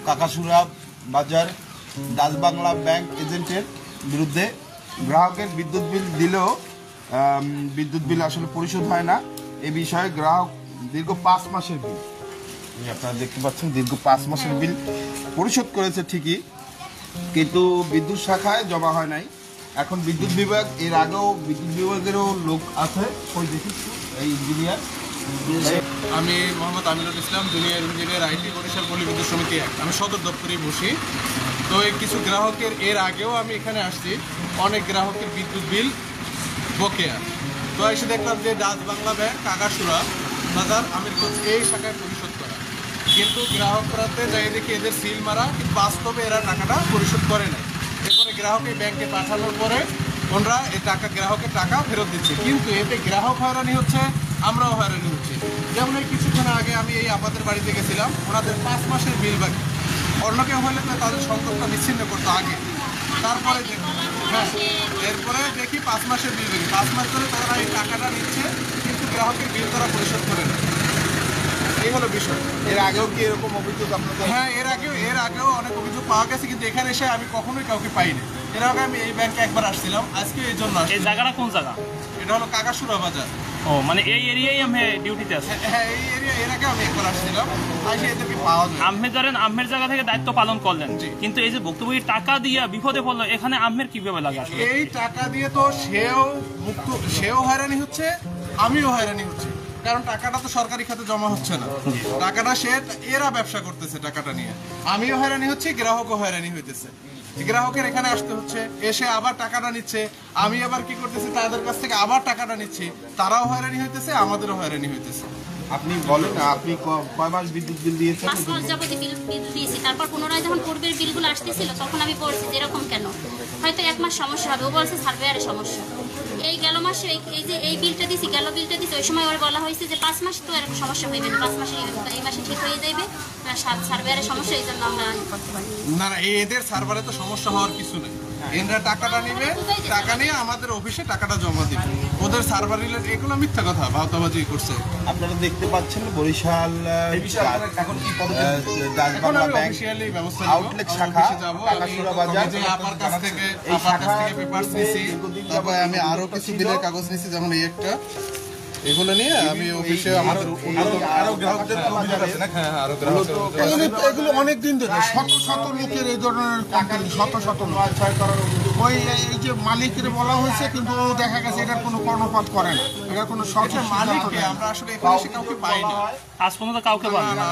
কাকাসুরা বাজার Dutch Bangla bank এজেন্টের বিরুদ্ধে গ্রাহকের বিদ্যুৎ বিল দিলেও বিদ্যুৎ বিল আসলে পরিশোধ হয় না। এ বিষয়ে গ্রাহক দীর্ঘ 5 মাসের বিল, আপনারা দেখতে পাচ্ছেন, দীর্ঘ 5 মাসের বিল পরিশোধ করেছে ঠিকই, কিন্তু বিদ্যুৎ শাখায় জমা হয় নাই। এখন বিদ্যুৎ বিভাগ, এর আগেও বিদ্যুৎ বিভাগেরও লোক আছে, ওই দেখি এই ইঞ্জিনিয়ার। আমি Mohammad Aminul Islam, junior engineer, IT, Barishal পল্লী বিদ্যুৎ সমিতি 1। আমি সদর দপ্তরে বসি। তো এই কিছু গ্রাহকের, এর আগেও আমি এখানে আসছি, অনেক গ্রাহকের বিদ্যুৎ বিল বকেয়া। তো এসে দেখলাম যে ডাচ বাংলা ব্যাংক, কাকাসুরা বাজার, আমিরগঞ্জ এই শাখায় পরিশোধ করা, কিন্তু গ্রাহকরাতে যাই দেখি এদের সিল মারা, কিন্তু বাস্তবে এরা টাকাটা পরিশোধ করে নাই। এরপরে গ্রাহকের ব্যাংকে পাঠানোর পরে ওনারা এই টাকা, গ্রাহকের টাকা ফেরত দিচ্ছে, কিন্তু এতে গ্রাহক হয়রানি হচ্ছে, আমরাও হয়রানি হচ্ছে। যেমন এই কিছুক্ষণ আগে আমি এই আমাদের বাড়িতে গেছিলাম, ওনাদের 5 মাসের বিল বাকি। অন্য কেউ হলে তো তাদের সম্পর্কটা বিচ্ছিন্ন করতো আগে, তারপরে হ্যাঁ, এরপরে দেখি 5 মাসের বিল বাকি। 5 মাস ধরে তারা এই টাকাটা নিচ্ছে, কিন্তু গ্রাহকের বিল তারা পরিশোধ করে না। এই হলো বিষয়। এর আগেও কি এরকম অভিযোগ আপনাদের? হ্যাঁ, এর আগেও অনেক অভিযোগ পাওয়া গেছে, কিন্তু এখানে এসে আমি কখনোই কাউকে পাইনি। এর আগে আমি এই ব্যাংকে একবার আসছিলাম, আজকে এই জন্য আসছি। এই জায়গাটা কোন জায়গা? এটা হলো কাকাসুরা বাজার। ও, মানে এই এরিয়ায় আমি ডিউটিতে আছি। হ্যাঁ, এই এরিয়া, এর আগে আমি একবার আসছিলাম, আসে এদেরকে পাওয়া যায়। আহমেদ ধরেন আহমের জায়গা থেকে দায়িত্ব পালন করলেন, কিন্তু এই যে বক্তব্য টাকা দিয়ে বিপদে পড়লো, এখানে আহমের কিভাবে লাগে? এই টাকা দিয়ে তো সেও হয়রানি হচ্ছে, আমিও হয়রানি হচ্ছে, কারণ টাকাটা তো সরকারি খাতে জমা হচ্ছে না। টাকাটা এরা ব্যবসা করতেছে টাকাটা নিয়ে, আমিও হয়রানি হচ্ছে, গ্রাহকও হয়রানি হইতেছে। গ্রাহকের এখানে আসতে হচ্ছে, এসে আবার টাকাটা নিচ্ছে, আমি আবার কি করতেছি, তাদের কাছ থেকে আবার টাকাটা নিচ্ছি, তারাও হয়রানি হইতেছে, আমাদেরও হয়রানি হইতেছে। আপনি বলেন, আপনি কয় মাস বিদ্যুৎ বিল দিয়েছেন? 5 মাস যাবতীয় বিল দিয়েছি। তারপর পুনরায় যখন পূর্বের বিলগুলো আসতেছিল, তখন আমি বলছি যে এরকম কেন, হয়তো 1 মাস সমস্যা হবে। ও বলছে সার্ভেয়ারের সমস্যা। এই গেল মাসে এই যে এই বিলটা দিছি, বিলটা দিছি, ওই সময় ওর বলা হয়েছে যে 5 মাস তো এরকম সমস্যা হইবে না, 5 মাসে এই মাসে ঠিক হয়ে যাবে, সার্ভেয়ারের সমস্যা, এই জন্য আমরা করতে পারি না। এদের সার্ভারে তো সমস্যা হওয়ার কিছু নেই। এরা টাকাটা নিবে, টাকা নিয়ে আমাদের অফিসে টাকাটা জমা দিবে। ওদের সার্ভার রিলেটেড এগুলো মিথ্যা কথা, ভাওতাবাজি করছে। আপনারা দেখতে পাচ্ছেন বরিশাল এখন কি ডাচ বাংলা ব্যাংক ব্যবস্থা আউটলেট শাখা কাকাসুরা বাজার, আমার কাছ থেকে পেপারস নিছি, তারপরে আমি আরো কিছু বিলের কাগজ নিছি, যেমন এই একটা, এগুলো নিয়ে আমি অফিসে আরো গ্রাহকদের অভিযোগ আছে না। হ্যাঁ, আরো এগুলো অনেকদিন ধরে শত শত লোকের এই ধরনের কমপ্লেন, শত শত ওই এই যে মালিকের বলা হয়েছে, কিন্তু দেখা গেছে এটার কোনো কর্ণপাত করে না, এটার কোনো সঠিক মালিককে আমরা আসলে এখানে কাউকে পাইনি, আজ পর্যন্ত কাউকে পাই না।